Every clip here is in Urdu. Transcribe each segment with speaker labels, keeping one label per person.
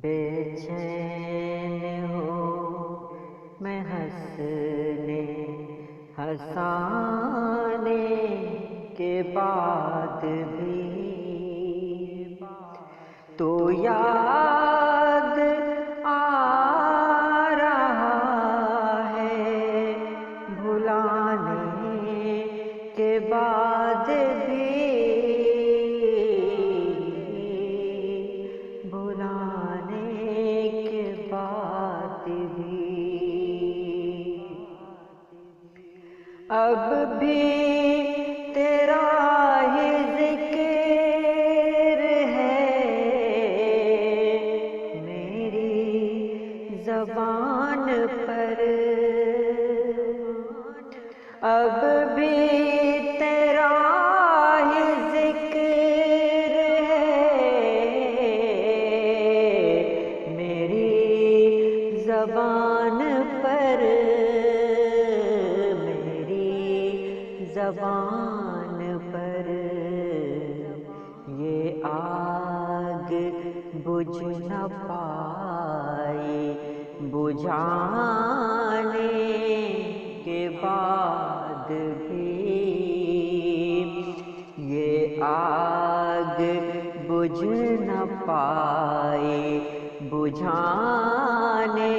Speaker 1: بے چین ہو میں ہنسنے ہنسانے کے بعد بھی تو یاد آ رہا ہے بھلانے کے بعد بھی اب بھی تیرا ہی ذکر ہے میری زبان پر، اب بھی تیرا ہی ذکر ہے میری زبان پر، زبان پر یہ آگ بجھ نہ پائی بجھانے کے بعد بھی یہ آگ بجھ نہ پائی بجھانے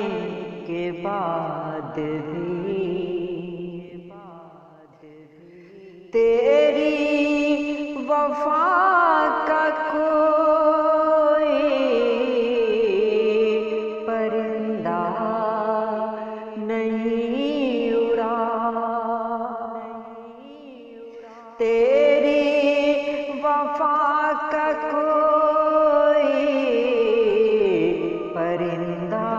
Speaker 1: کے بعد بھی تیری وفا کا کوئی پرندہ نہیں اڑا، تیری وفا کا کوئی پرندہ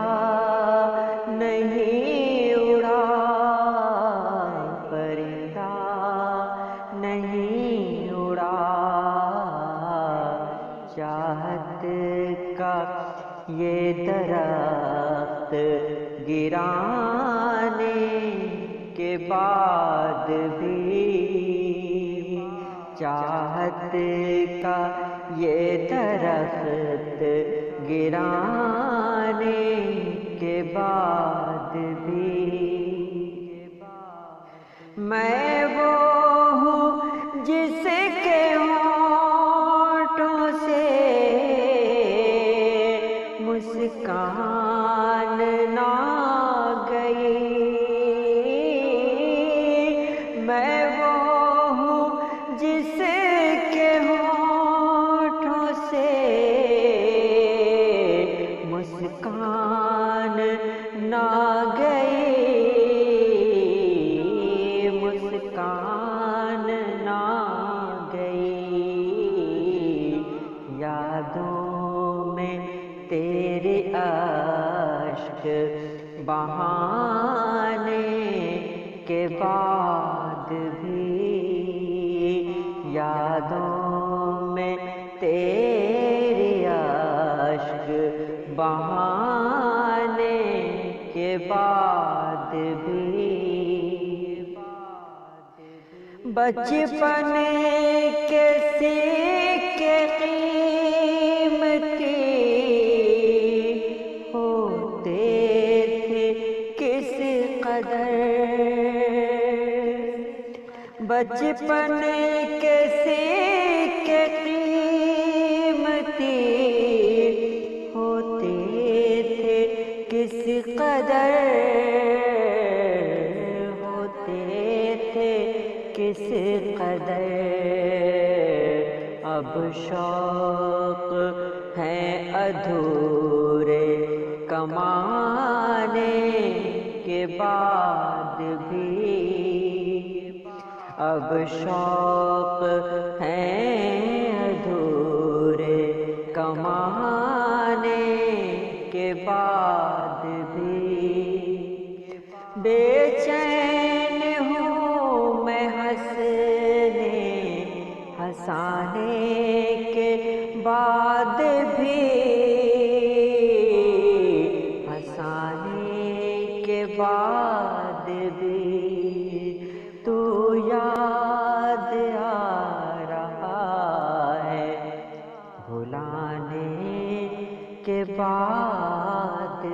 Speaker 1: نہیں اڑا، نہیں اڑا، چاہت کا یہ درخت گرانے کے بعد بھی چاہت کا یہ درخت گرانے کے بعد بھی میں وہ ہوں جس کے ہونٹوں سے مسکان نہ گئی، میں وہ ہوں جس کے ہونٹوں سے مسکان نہ گئی، مسکان نہ گئی، یادوں میں تیرے اشک بہانے کے بعد بھی یادوں میں تیرے اشک بہانے کے بعد بھی بچپن کے سکے قیمتی ہوتے تھے کس قدر، بچپن کے سکے قیمتی ہوتے تھے کس قدر، کس قدر، اب شوق ہیں ادھورے کمانے کے بعد بھی، اب شوق ہیں ادھورے کمانے کے بعد بھی بے چین ہوں میں ہنسنے ہنسانے کے بعد بھی، ہنسانے کے بعد بھی تو یاد آ رہا ہے بھلانے کے بعد